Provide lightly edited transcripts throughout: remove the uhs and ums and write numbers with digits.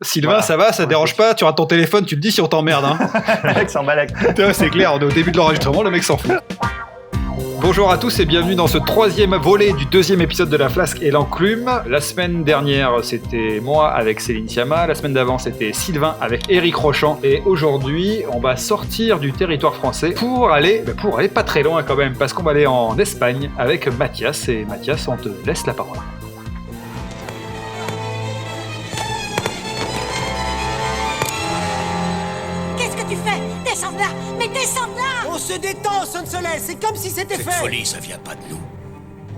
Sylvain, Voilà. ça va, ça te dérange pas? Tu rates ton téléphone, tu me dis si on t'emmerde. Hein. Le mec s'en balèque. C'est clair, on est au début de l'enregistrement, le mec s'en fout. Bonjour à tous et bienvenue dans ce troisième volet du deuxième épisode de La Flasque et l'Enclume. La semaine dernière, c'était moi avec Céline Sciamma. La semaine d'avant, c'était Sylvain avec Éric Rochant. Et aujourd'hui, on va sortir du territoire français pour aller pas très loin quand même, parce qu'on va aller en Espagne avec Mathias. Et Mathias, on te laisse la parole. Qu'est-ce que tu fais? Descends de là! Mais descends de là! On se détend, Sonsoles, c'est comme si c'était Cette fait. folie, ça vient pas de nous.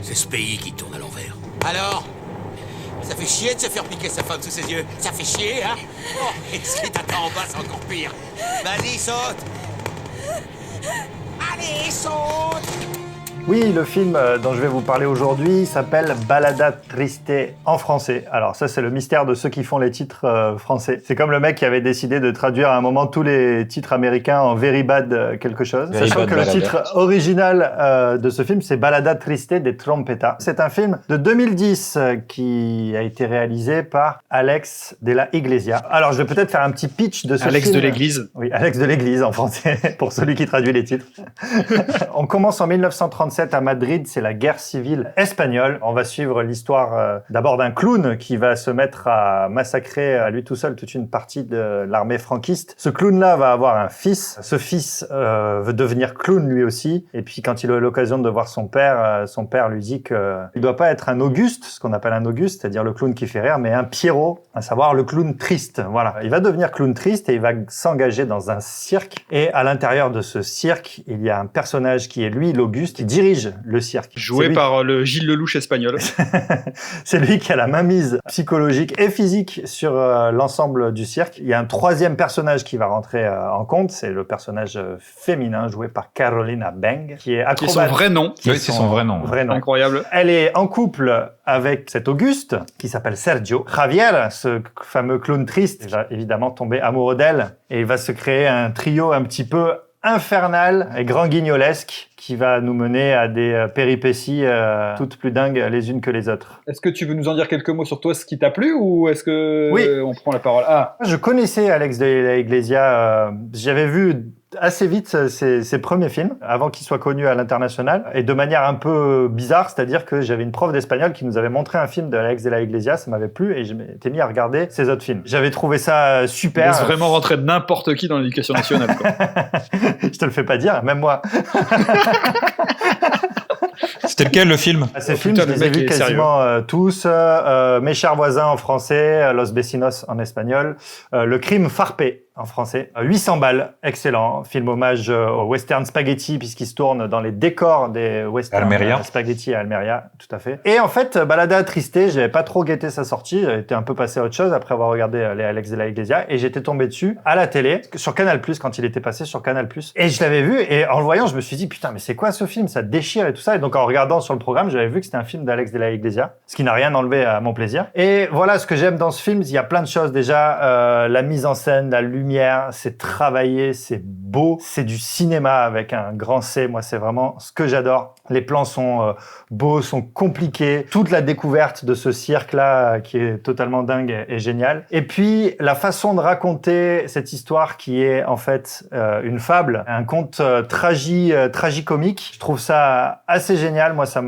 C'est ce pays qui tourne à l'envers. Alors? Ça fait chier de se faire piquer sa femme sous ses yeux. Ça fait chier, hein? Oh, et ce qui t'attend en bas, c'est encore pire. Vas-y, saute! Allez, saute! Oui, le film dont je vais vous parler aujourd'hui s'appelle Balada Triste en français. Alors ça, c'est le mystère de ceux qui font les titres français. C'est comme le mec qui avait décidé de traduire à un moment tous les titres américains en Very Bad quelque chose. Very Sachant Bad que le Balada. titre original de ce film, c'est Balada Triste de Trompeta. C'est un film de 2010 qui a été réalisé par Alex de la Iglesia. Alors je vais peut-être faire un petit pitch de ce film. Alex de l'Église. Oui, Alex de l'Église en français, pour celui qui traduit les titres. On commence en 1937 à Madrid, c'est la guerre civile espagnole. On va suivre l'histoire d'abord d'un clown qui va se mettre à massacrer à lui tout seul toute une partie de l'armée franquiste. Ce clown-là va avoir un fils. Ce fils veut devenir clown lui aussi. Et puis quand il a l'occasion de voir son père lui dit que il doit pas être un Auguste, ce qu'on appelle un Auguste, c'est-à-dire le clown qui fait rire, mais un Pierrot, à savoir le clown triste. Voilà. Il va devenir clown triste et il va s'engager dans un cirque. Et à l'intérieur de ce cirque, il y a un personnage qui est lui, l'Auguste, qui dirige le cirque. Joué C'est lui- par le Gilles Lelouch espagnol. C'est lui qui a la mainmise psychologique et physique sur l'ensemble du cirque. Il y a un troisième personnage qui va rentrer en compte, c'est le personnage féminin joué par Carolina Beng, qui est Qui est son acrobate. vrai nom. Oui, c'est son vrai nom. Vrai nom. Incroyable. Elle est en couple avec cet Auguste, qui s'appelle Sergio. Javier, ce fameux clown triste, va évidemment tomber amoureux d'elle. Et il va se créer un trio un petit peu infernal et grand guignolesque qui va nous mener à des péripéties toutes plus dingues les unes que les autres. Est-ce que tu veux nous en dire quelques mots sur toi, ce qui t'a plu, ou est-ce que Oui. on prend la parole? Ah, Je connaissais Alex de la Iglesia, j'avais vu assez vite ses premiers films, avant qu'il soit connu à l'international, et de manière un peu bizarre, c'est-à-dire que j'avais une prof d'espagnol qui nous avait montré un film de Alex de la Iglesia, ça m'avait plu, et je m'étais mis à regarder ses autres films. J'avais trouvé ça super. laisse vraiment rentrer n'importe qui dans l'éducation nationale, quoi. Je te le fais pas dire, même moi. C'était lequel le film? Ces Oh, films, putain, je le les ai mec vus est quasiment tous. Mes chers voisins en français, Los Vecinos en espagnol, Le crime farpé en français. 800 balles, excellent. Film hommage au western spaghetti, puisqu'il se tourne dans les décors des western Almeria. spaghetti à Almeria, tout à fait. Et en fait, Balada Triste, j'avais pas trop guetté sa sortie, j'avais été un peu passé à autre chose après avoir regardé les Alex de la Iglesia, et j'étais tombé dessus à la télé, sur Canal+, quand il était passé sur Canal+. Et je l'avais vu, et en le voyant, je me suis dit, putain, mais c'est quoi ce film? Ça déchire et tout ça. Et donc, en regardant sur le programme, j'avais vu que c'était un film d'Alex de la Iglesia, ce qui n'a rien enlevé à mon plaisir. Et voilà, ce que j'aime dans ce film, il y a plein de choses. Déjà, la mise en scène, la lumière, c'est travaillé, c'est beau, c'est du cinéma avec un grand C. Moi, c'est vraiment ce que j'adore. Les plans sont beaux, sont compliqués. Toute la découverte de ce cirque-là, qui est totalement dingue et génial. Et puis, la façon de raconter cette histoire qui est en fait une fable, un conte tragicomique. Je trouve ça assez génial. Moi, ça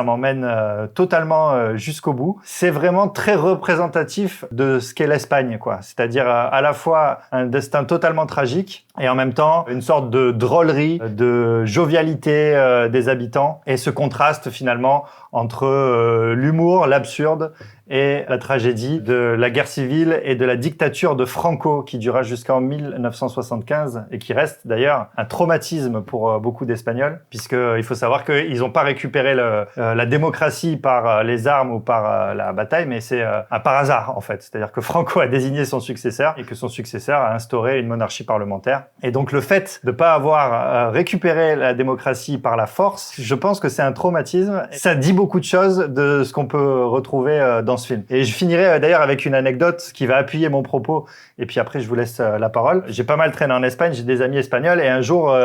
m'emmène totalement jusqu'au bout. C'est vraiment très représentatif de ce qu'est l'Espagne, quoi. C'est-à-dire à la fois un destin totalement tragique et en même temps une sorte de drôlerie, de jovialité des habitants, et ce contraste finalement entre l'humour, l'absurde et la tragédie de la guerre civile et de la dictature de Franco qui dura jusqu'en 1975 et qui reste d'ailleurs un traumatisme pour beaucoup d'Espagnols, puisqu'il faut savoir qu'ils n'ont pas récupéré la démocratie par les armes ou par la bataille, mais c'est par hasard en fait. C'est-à-dire que Franco a désigné son successeur et que son successeur a instauré une monarchie parlementaire. Et donc le fait de ne pas avoir récupéré la démocratie par la force, je pense que c'est un traumatisme. Ça dit beaucoup de choses de ce qu'on peut retrouver dans ce film. Et je finirai d'ailleurs avec une anecdote qui va appuyer mon propos, et puis après je vous laisse la parole. J'ai pas mal traîné en Espagne, j'ai des amis espagnols, et un jour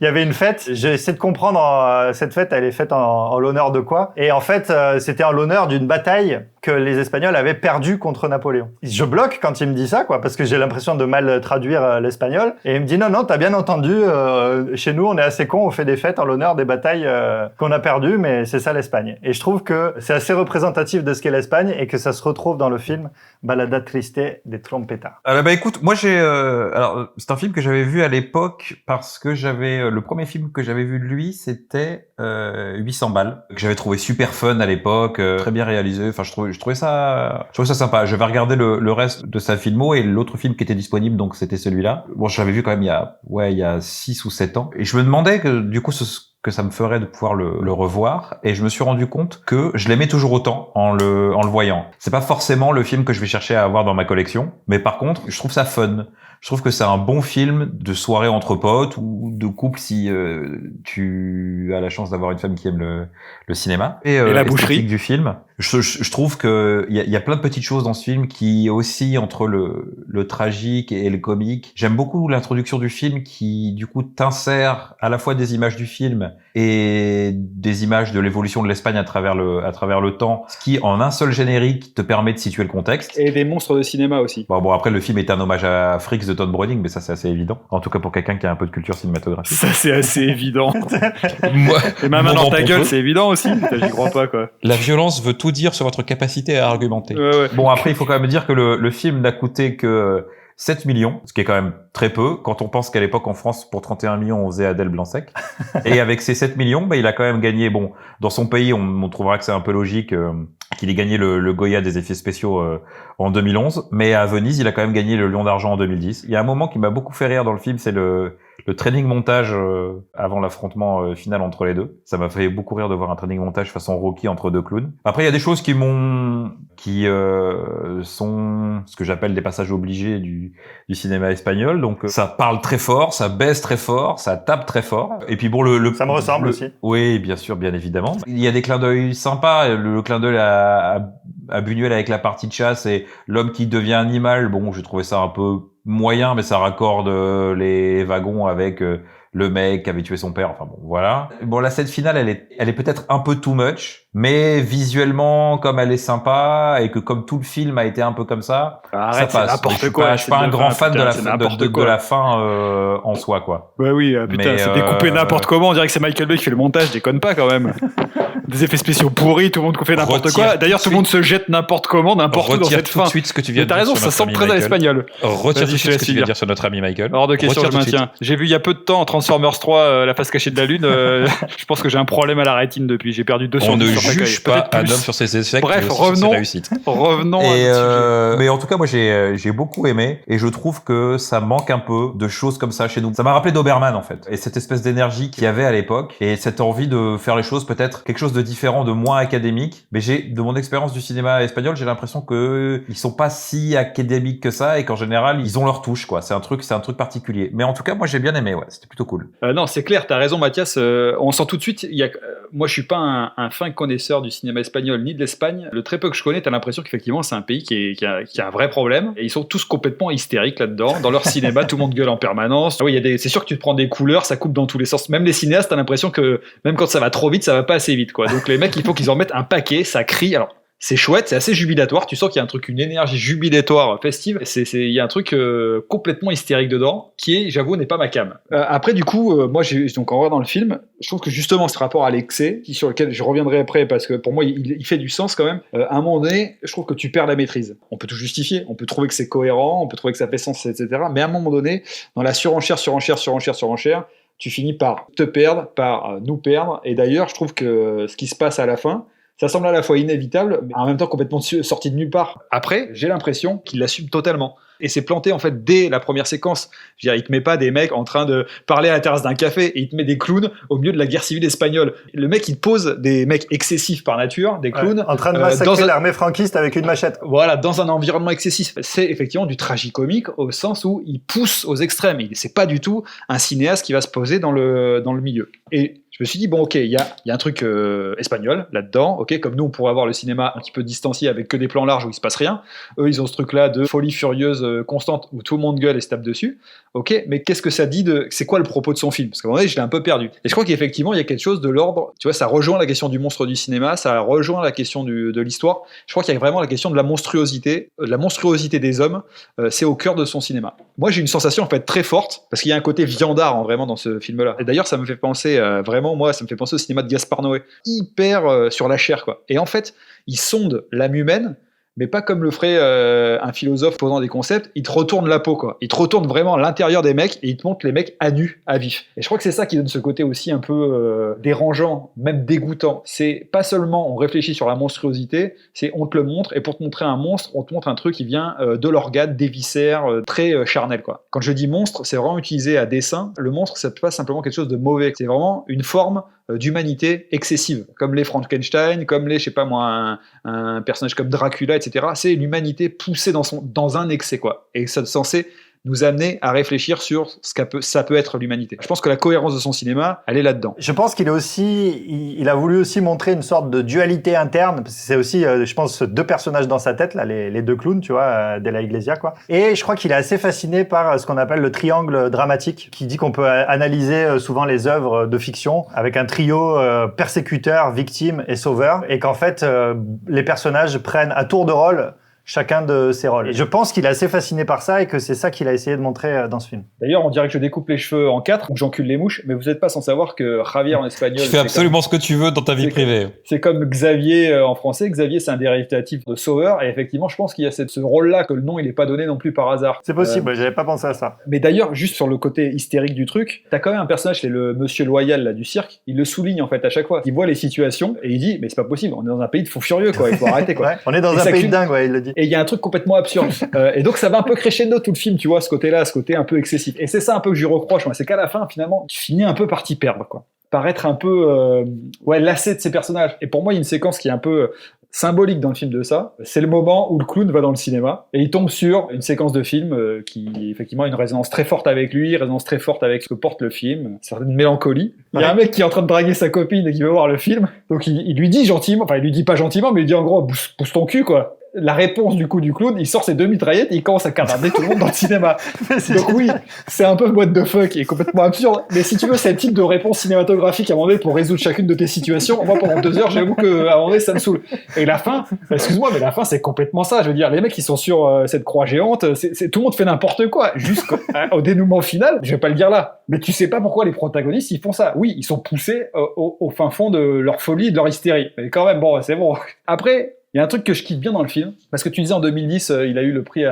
il y avait une fête. J'ai essayé de comprendre cette fête, elle est faite en l'honneur de quoi. Et en fait c'était en l'honneur d'une bataille que les Espagnols avaient perdu contre Napoléon. Je bloque quand il me dit ça, quoi, parce que j'ai l'impression de mal traduire l'espagnol. Et il me dit non, t'as bien entendu, chez nous, on est assez cons, on fait des fêtes en l'honneur des batailles qu'on a perdues, mais c'est ça l'Espagne. Et je trouve que c'est assez représentatif de ce qu'est l'Espagne et que ça se retrouve dans le film Balada triste de Trompeta. Écoute, moi alors c'est un film que j'avais vu à l'époque parce que le premier film que j'avais vu de lui, c'était 800 balles, que j'avais trouvé super fun à l'époque, très bien réalisé. Enfin, je trouvais ça sympa. Je vais regarder le reste de sa filmo et l'autre film qui était disponible, donc c'était celui-là. Bon, je l'avais vu quand même il y a 6 ou 7 ans. Et je me demandais que, du coup, que ça me ferait de pouvoir le revoir, et je me suis rendu compte que je l'aimais toujours autant en le voyant. C'est pas forcément le film que je vais chercher à avoir dans ma collection, mais par contre, je trouve ça fun. Je trouve que c'est un bon film de soirée entre potes ou de couple si tu as la chance d'avoir une femme qui aime le cinéma. Et la boucherie du film. Je trouve que il y a plein de petites choses dans ce film qui oscillent entre le tragique et le comique. J'aime beaucoup l'introduction du film qui, du coup, t'insère à la fois des images du film et des images de l'évolution de l'Espagne à travers le temps, ce qui, en un seul générique, te permet de situer le contexte. Et des monstres de cinéma aussi. Bon, après, le film est un hommage à Freaks de Todd Browning, mais ça, c'est assez évident. En tout cas, pour quelqu'un qui a un peu de culture cinématographique. Ça, c'est assez évident. Moi, et ma main dans ta gueule, c'est évident aussi. J'y crois pas, quoi. La violence veut tout dire sur votre capacité à argumenter. Ouais. Bon, après, il faut quand même dire que le film n'a coûté que 7 millions, ce qui est quand même très peu, quand on pense qu'à l'époque en France, pour 31 millions, on faisait Adèle Blanc-Sec. Et avec ces 7 millions, il a quand même gagné, bon, dans son pays, on trouvera que c'est un peu logique qu'il ait gagné le Goya des effets spéciaux en 2011, mais à Venise, il a quand même gagné le Lion d'Argent en 2010. Il y a un moment qui m'a beaucoup fait rire dans le film, c'est le training montage avant l'affrontement final entre les deux. Ça m'a fait beaucoup rire de voir un training montage façon Rocky entre deux clowns. Après, il y a des choses qui sont ce que j'appelle des passages obligés du cinéma espagnol. Donc, ça parle très fort, ça baisse très fort, ça tape très fort. Et puis bon, ça me ressemble aussi. Oui, bien sûr, bien évidemment. Il y a des clins d'œil sympas. Le clin d'œil à Buñuel avec la partie de chasse et l'homme qui devient animal. Bon, j'ai trouvé ça un peu moyen, mais ça raccorde les wagons avec le mec qui avait tué son père. Enfin bon, voilà. Bon, la scène finale, elle est peut-être un peu too much, mais visuellement, comme elle est sympa et que comme tout le film a été un peu comme ça, arrête, ça passe. N'importe quoi. Je suis pas un grand fan de la fin en soi, quoi. Ouais, oui, putain, c'est découpé n'importe comment. On dirait que c'est Michael Bay qui fait le montage. Déconne pas quand même. Des effets spéciaux pourris, tout le monde fait n'importe quoi. D'ailleurs, tout le monde se jette n'importe comment, n'importe où dans cette fin. Retire tout de suite ce que tu viens de dire. T'as raison, ça semble très à l'espagnol. Retire tout de suite ce que tu viens de dire sur notre ami Michael. Hors de question, je maintiens. J'ai vu il y a peu de temps en Transformers 3 La face cachée de la lune. Je pense que j'ai un problème à la rétine depuis. J'ai perdu 2 sur 10. On ne juge pas un homme sur ses échecs. Bref, revenons à notre sujet. Mais en tout cas, moi, j'ai beaucoup aimé et je trouve que ça manque un peu de choses comme ça chez nous. Ça m'a rappelé Doberman, en fait. Et cette espèce d'énergie qu'il y avait à l'époque et cette envie de faire les choses peut-être quelque chose de différent, de moins académique. Mais de mon expérience du cinéma espagnol, j'ai l'impression que ils sont pas si académiques que ça et qu'en général, ils ont leur touche, quoi. C'est un truc particulier. Mais en tout cas, moi, j'ai bien aimé, ouais. C'était plutôt cool. Non, c'est clair, t'as raison, Mathias. On sent tout de suite, moi, je suis pas un fin connaisseur du cinéma espagnol ni de l'Espagne. Le très peu que je connais, t'as l'impression qu'effectivement, c'est un pays qui a un vrai problème. Et ils sont tous complètement hystériques là-dedans. Dans leur cinéma, tout le monde gueule en permanence. Ah oui, c'est sûr que tu te prends des couleurs, ça coupe dans tous les sens. Même les cinéastes, t'as l'impression que même quand ça va trop vite, ça va pas assez vite, quoi. Donc les mecs, il faut qu'ils en mettent un paquet, ça crie. Alors, c'est chouette, c'est assez jubilatoire. Tu sens qu'il y a un truc, une énergie jubilatoire festive. Il y a un truc complètement hystérique dedans, qui est, j'avoue, n'est pas ma came. Après, du coup, moi, donc en vrai dans le film, je trouve que justement ce rapport à l'excès, sur lequel je reviendrai après, parce que pour moi, il fait du sens quand même. À un moment donné, je trouve que tu perds la maîtrise. On peut tout justifier, on peut trouver que c'est cohérent, on peut trouver que ça fait sens, etc. Mais à un moment donné, dans la surenchère, tu finis par te perdre, par nous perdre. Et d'ailleurs, je trouve que ce qui se passe à la fin, ça semble à la fois inévitable, mais en même temps complètement sorti de nulle part. Après, j'ai l'impression qu'il l'assume totalement. Et c'est planté en fait dès la première séquence. Je veux dire, il te met pas des mecs en train de parler à la terrasse d'un café et il te met des clowns au milieu de la guerre civile espagnole. Le mec, il te pose des mecs excessifs par nature, des clowns. En train de massacrer l'armée franquiste avec une machette. Voilà, dans un environnement excessif. C'est effectivement du tragicomique au sens où il pousse aux extrêmes. C'est pas du tout un cinéaste qui va se poser dans le milieu. Et Je me suis dit, bon, ok, il y a un truc espagnol là-dedans, ok, comme nous, on pourrait avoir le cinéma un petit peu distancié avec que des plans larges où il se passe rien. Eux, ils ont ce truc-là de folie furieuse constante où tout le monde gueule et se tape dessus. Ok, mais qu'est-ce que ça dit c'est quoi le propos de son film? Parce qu'à un moment donné, je l'ai un peu perdu. Et je crois qu'effectivement, il y a quelque chose de l'ordre, tu vois, ça rejoint la question du monstre du cinéma, ça rejoint la question de l'histoire. Je crois qu'il y a vraiment la question de la monstruosité des hommes, c'est au cœur de son cinéma. Moi, j'ai une sensation en fait très forte, parce qu'il y a un côté viandard vraiment dans ce film-là. Et d'ailleurs, ça me fait penser, vraiment, ça me fait penser au cinéma de Gaspar Noé, hyper sur la chair, quoi. Et en fait, il sonde l'âme humaine, mais pas comme le ferait un philosophe posant des concepts, il te retourne la peau, quoi. Il te retourne vraiment l'intérieur des mecs et il te montre les mecs à nu, à vif. Et je crois que c'est ça qui donne ce côté aussi un peu dérangeant, même dégoûtant. C'est pas seulement on réfléchit sur la monstruosité, c'est on te le montre, et pour te montrer un monstre, on te montre un truc qui vient de l'organe, des viscères, très charnel, quoi. Quand je dis monstre, c'est vraiment utilisé à dessein. Le monstre, c'est pas simplement quelque chose de mauvais, c'est vraiment une forme d'humanité excessive, comme les Frankenstein, comme les, je sais pas moi, un personnage comme Dracula, etc. C'est l'humanité poussée dans un excès, quoi. Et ça censé nous amener à réfléchir sur ça peut être l'humanité. Je pense que la cohérence de son cinéma, elle est là-dedans. Je pense qu'il a voulu aussi montrer une sorte de dualité interne, parce que c'est aussi, je pense, deux personnages dans sa tête, là, les deux clowns, tu vois, de la Iglesia, quoi. Et je crois qu'il est assez fasciné par ce qu'on appelle le triangle dramatique, qui dit qu'on peut analyser souvent les œuvres de fiction avec un trio persécuteur, victime et sauveur, et qu'en fait, les personnages prennent à tour de rôle chacun de ses rôles. Et je pense qu'il est assez fasciné par ça et que c'est ça qu'il a essayé de montrer dans ce film. D'ailleurs, on dirait que je découpe les cheveux en 4 ou que j'encule les mouches, mais vous n'êtes pas sans savoir que Javier en espagnol... Tu fais absolument ce que tu veux dans ta vie privée. C'est comme Xavier en français. Xavier, c'est un dérivatif de Sauveur, et effectivement, je pense qu'il y a ce rôle-là, que le nom, il n'est pas donné non plus par hasard. C'est possible, j'avais pas pensé à ça. Mais d'ailleurs, juste sur le côté hystérique du truc, t'as quand même un personnage, c'est le monsieur loyal là, du cirque, il le souligne en fait à chaque fois. Il voit les situations et il dit, mais c'est pas possible, on est dans un pays de fous furieux, quoi, il faut arrêter, quoi. Ouais, on est dans un pays de dingue, ouais, il le dit. Et il y a un truc complètement absurde. Et donc ça va un peu crescendo tout le film, tu vois, ce côté-là, ce côté un peu excessif. Et c'est ça un peu que je lui reproche, moi, c'est qu'à la fin, finalement, tu finis un peu par t'y perdre, quoi. Par être un peu lassé de ces personnages. Et pour moi, il y a une séquence qui est un peu symbolique dans le film de ça. C'est le moment où le clown va dans le cinéma et il tombe sur une séquence de film qui, effectivement, a une résonance très forte avec lui, résonance très forte avec ce que porte le film, une certaine mélancolie. Il y a un mec qui est en train de draguer sa copine et qui veut voir le film. Donc il lui dit gentiment, enfin il lui dit pas gentiment, mais il dit en gros, pousse ton cul, quoi. La réponse du coup du clown, il sort ses deux mitraillettes et il commence à canarder tout le monde dans le cinéma. Donc oui, c'est un peu what the fuck et complètement absurde. Mais si tu veux, c'est le type de réponse cinématographique à un moment donné pour résoudre chacune de tes situations. Moi, pendant 2 heures, j'avoue qu'à un moment donné, ça me saoule. Et la fin, excuse-moi, mais la fin, c'est complètement ça. Je veux dire, les mecs, ils sont sur cette croix géante, tout le monde fait n'importe quoi. Jusqu'au dénouement final, je vais pas le dire là. Mais tu sais pas pourquoi les protagonistes, ils font ça. Oui, ils sont poussés au fin fond de leur folie, de leur hystérie. Mais quand même, bon, c'est bon. Après, il y a un truc que je kiffe bien dans le film, parce que tu disais en 2010, il a eu un prix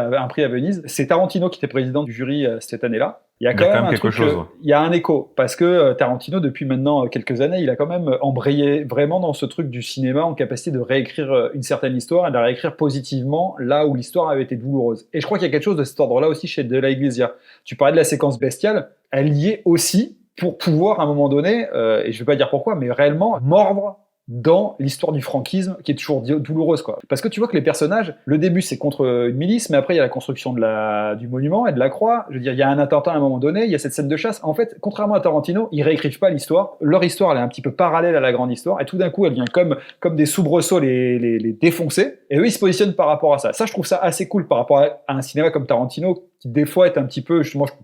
à Venise. C'est Tarantino qui était président du jury cette année-là. Il y a quand même un quelque truc, chose. il y a un écho, parce que Tarantino, depuis maintenant quelques années, il a quand même embrayé vraiment dans ce truc du cinéma en capacité de réécrire une certaine histoire et de la réécrire positivement là où l'histoire avait été douloureuse. Et je crois qu'il y a quelque chose de cet ordre-là aussi chez De la Iglesia. Tu parlais de la séquence bestiale, elle y est aussi pour pouvoir à un moment donné, et je vais pas dire pourquoi, mais réellement mordre dans l'histoire du franquisme qui est toujours douloureuse, quoi. Parce que tu vois que les personnages, le début c'est contre une milice, mais après il y a la construction du monument et de la croix. Je veux dire, il y a un attentat à un moment donné, il y a cette scène de chasse. En fait, contrairement à Tarantino, ils réécrivent pas l'histoire. Leur histoire, elle est un petit peu parallèle à la grande histoire, et tout d'un coup, elle vient comme des soubresauts les défoncer. Et eux, ils se positionnent par rapport à ça. Ça, je trouve ça assez cool par rapport à un cinéma comme Tarantino, qui des fois est un petit peu,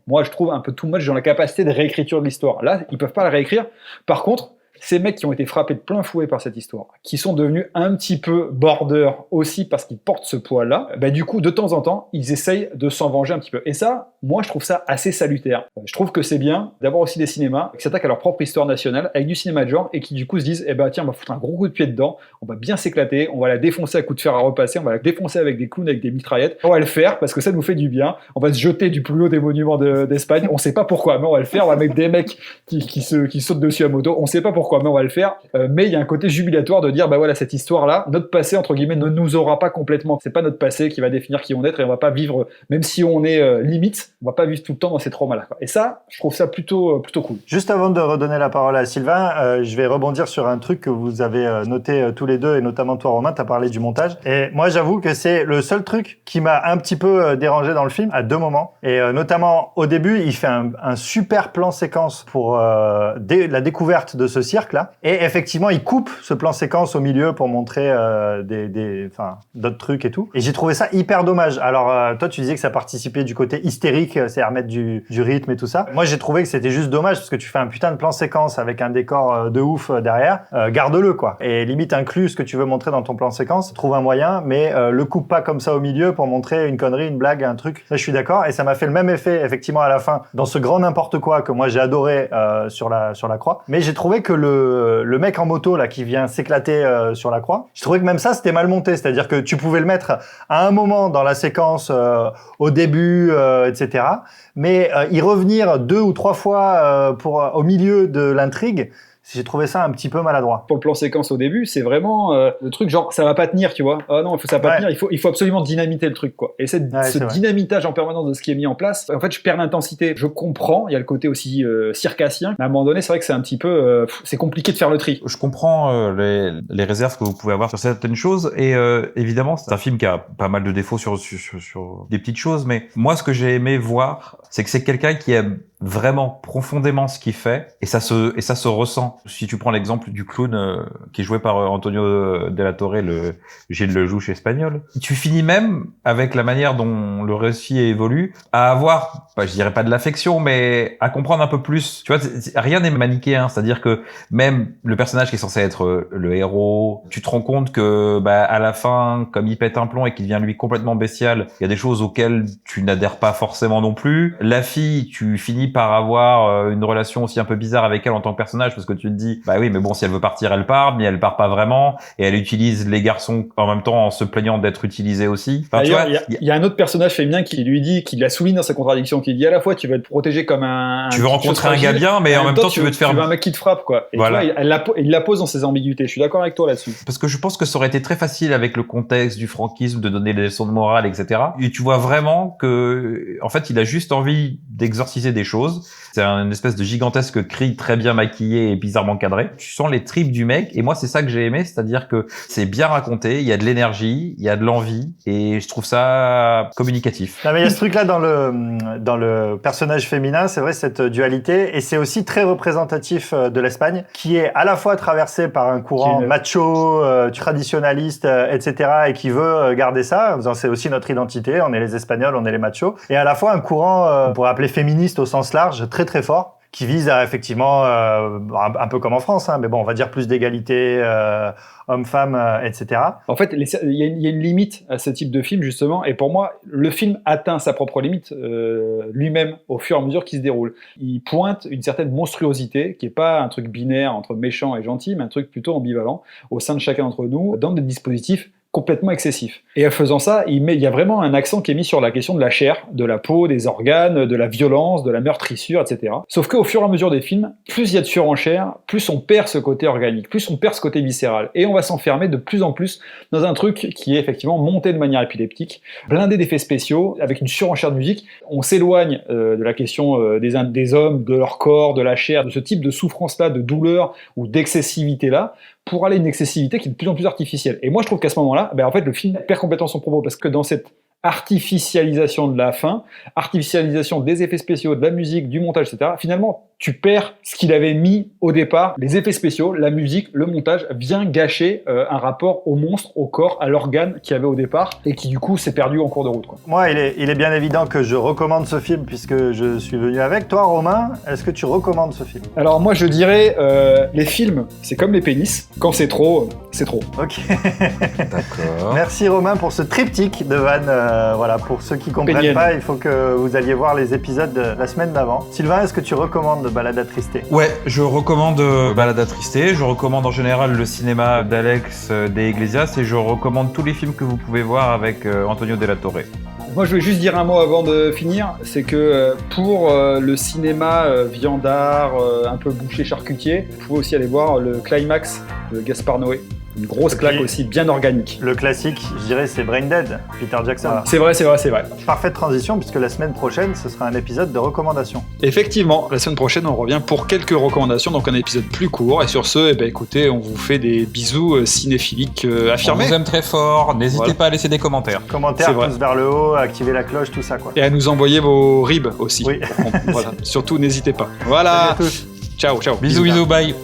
moi je trouve un peu too much dans la capacité de réécriture de l'histoire. Là, ils peuvent pas la réécrire. Par contre, ces mecs qui ont été frappés de plein fouet par cette histoire, qui sont devenus un petit peu border aussi parce qu'ils portent ce poids-là, bah du coup, de temps en temps, ils essayent de s'en venger un petit peu. Et ça, moi, je trouve ça assez salutaire. Je trouve que c'est bien d'avoir aussi des cinémas qui s'attaquent à leur propre histoire nationale, avec du cinéma de genre, et qui du coup se disent, eh ben tiens, on va foutre un gros coup de pied dedans, on va bien s'éclater, on va la défoncer à coups de fer à repasser, on va la défoncer avec des clowns, avec des mitraillettes, on va le faire parce que ça nous fait du bien, on va se jeter du plus haut des monuments d'Espagne, on sait pas pourquoi, mais on va le faire, on va mettre des mecs qui sautent dessus à moto, on sait pas pourquoi, mais on va le faire. Mais il y a un côté jubilatoire de dire, bah voilà, cette histoire-là, notre passé, entre guillemets, ne nous aura pas complètement. C'est pas notre passé qui va définir qui on est, et on va pas vivre, même si on est limite, on va pas vivre tout le temps dans ces traumas-là, quoi. Et ça, je trouve ça plutôt cool. Juste avant de redonner la parole à Sylvain, je vais rebondir sur un truc que vous avez noté tous les deux, et notamment toi, Romain, t'as parlé du montage. Et moi, j'avoue que c'est le seul truc qui m'a un petit peu dérangé dans le film, à 2 moments. Et notamment, au début, il fait un super plan séquence pour la découverte de ce cirque là. Et effectivement, il coupe ce plan séquence au milieu pour montrer d'autres trucs et tout. Et j'ai trouvé ça hyper dommage. Alors toi, tu disais que ça participait du côté hystérique, c'est à remettre du rythme et tout ça. Moi, j'ai trouvé que c'était juste dommage parce que tu fais un putain de plan séquence avec un décor de ouf derrière. Garde-le quoi. Et limite inclus ce que tu veux montrer dans ton plan séquence. Trouve un moyen, mais le coupe pas comme ça au milieu pour montrer une connerie, une blague, un truc. Là, je suis d'accord. Et ça m'a fait le même effet effectivement à la fin dans ce grand n'importe quoi que moi j'ai adoré sur la croix. Mais j'ai trouvé que le mec en moto là qui vient s'éclater sur la croix, j'ai trouvé que même ça c'était mal monté. C'est-à-dire que tu pouvais le mettre à un moment dans la séquence au début, etc. Mais y revenir 2 ou 3 fois au milieu de l'intrigue, j'ai trouvé ça un petit peu maladroit. Pour le plan séquence au début, c'est vraiment le truc genre ça va pas tenir, tu vois. Ah non, ça va pas tenir, il faut absolument dynamiter le truc quoi. Et ce dynamitage en permanence de ce qui est mis en place, en fait, je perds l'intensité. Je comprends, il y a le côté aussi circassien, mais à un moment donné, c'est vrai que c'est un petit peu c'est compliqué de faire le tri. Je comprends les réserves que vous pouvez avoir sur certaines choses et évidemment, c'est un film qui a pas mal de défauts sur des petites choses, mais moi ce que j'ai aimé voir, c'est que c'est quelqu'un qui aime vraiment profondément ce qu'il fait et ça se ressent. Si tu prends l'exemple du clown qui est joué par Antonio de la Torre, le Gilles Lelouch espagnol, tu finis même avec la manière dont le récit évolue à avoir, je dirais pas de l'affection, mais à comprendre un peu plus. Tu vois, rien n'est manichéen, c'est-à-dire que même le personnage qui est censé être le héros, tu te rends compte que à la fin, comme il pète un plomb et qu'il devient lui complètement bestial, il y a des choses auxquelles tu n'adhères pas forcément non plus. La fille, tu finis par avoir une relation aussi un peu bizarre avec elle en tant que personnage parce que tu te dis oui mais bon si elle veut partir elle part mais elle part pas vraiment et elle utilise les garçons en même temps en se plaignant d'être utilisés aussi. Enfin, d'ailleurs il y a un autre personnage féminin qui lui dit, qui la souligne dans sa contradiction, qui dit à la fois tu veux être protégé comme tu veux rencontrer un gars bien mais en même temps tu veux te faire tu veux un mec qui te frappe quoi. Et voilà. Tu vois, il la pose dans ses ambiguïtés. Je suis d'accord avec toi là-dessus parce que je pense que ça aurait été très facile avec le contexte du franquisme de donner des leçons de morale etc. Et tu vois vraiment que en fait il a juste envie d'exorciser des choses. C'est une espèce de gigantesque cri très bien maquillé et bizarrement cadré. Tu sens les tripes du mec et moi c'est ça que j'ai aimé, c'est-à-dire que c'est bien raconté, il y a de l'énergie, il y a de l'envie et je trouve ça communicatif. Non mais il y a ce truc là dans le personnage féminin, c'est vrai cette dualité et c'est aussi très représentatif de l'Espagne qui est à la fois traversée par un courant macho, traditionnaliste, etc. et qui veut garder ça en disant c'est aussi notre identité, on est les Espagnols, on est les machos et à la fois un courant on pourrait appeler féministe au sens large, très très fort, qui vise à effectivement, un peu comme en France, mais bon, on va dire plus d'égalité, hommes-femmes, etc. En fait, il y a une limite à ce type de film, justement, et pour moi, le film atteint sa propre limite lui-même au fur et à mesure qu'il se déroule. Il pointe une certaine monstruosité, qui n'est pas un truc binaire entre méchant et gentil, mais un truc plutôt ambivalent au sein de chacun d'entre nous, dans des dispositifs complètement excessif. Et en faisant ça, il y a vraiment un accent qui est mis sur la question de la chair, de la peau, des organes, de la violence, de la meurtrissure, etc. Sauf qu'au fur et à mesure des films, plus il y a de surenchère, plus on perd ce côté organique, plus on perd ce côté viscéral. Et on va s'enfermer de plus en plus dans un truc qui est effectivement monté de manière épileptique, blindé d'effets spéciaux, avec une surenchère de musique. On s'éloigne de la question des hommes, de leur corps, de la chair, de ce type de souffrance-là, de douleur ou d'excessivité-là, pour aller à une excessivité qui est de plus en plus artificielle. Et moi, je trouve qu'à ce moment-là, en fait, le film perd complètement son propos, parce que dans cette artificialisation de la fin, artificialisation des effets spéciaux, de la musique, du montage, etc., finalement, tu perds ce qu'il avait mis au départ. Les effets spéciaux, la musique, le montage vient gâcher un rapport au monstre, au corps, à l'organe qu'il y avait au départ, et qui, du coup, s'est perdu en cours de route, quoi. Moi, il est bien évident que je recommande ce film, puisque je suis venu avec. Toi, Romain, est-ce que tu recommandes ce film ? Alors, moi, je dirais, les films, c'est comme les pénis. Quand c'est trop, c'est trop. Ok. D'accord. Merci, Romain, pour ce triptyque de vannes. Voilà, pour ceux qui comprennent pas, il faut que vous alliez voir les épisodes de la semaine d'avant. Sylvain, est-ce que tu recommandes Balade attristé ? Ouais, je recommande Balade attristé, je recommande en général le cinéma d'Alex de Iglesias et je recommande tous les films que vous pouvez voir avec Antonio de la Torre. Moi, je voulais juste dire un mot avant de finir, c'est que pour le cinéma viandard, un peu boucher charcutier, vous pouvez aussi aller voir le Climax de Gaspard Noé. Une grosse claque aussi, bien organique. Le classique, je dirais, c'est Brain Dead, Peter Jackson. Ah, c'est vrai. Parfaite transition, puisque la semaine prochaine, ce sera un épisode de recommandations. Effectivement, la semaine prochaine, on revient pour quelques recommandations, donc un épisode plus court. Et sur ce, écoutez, on vous fait des bisous cinéphiliques affirmés. On vous aime très fort, n'hésitez pas à laisser des commentaires. Commentaires, pouces vers le haut, activer la cloche, tout ça, quoi. Et à nous envoyer vos ribs aussi. Oui. Voilà. Surtout, n'hésitez pas. Voilà. Salut à tous. Ciao. Bisous, bye.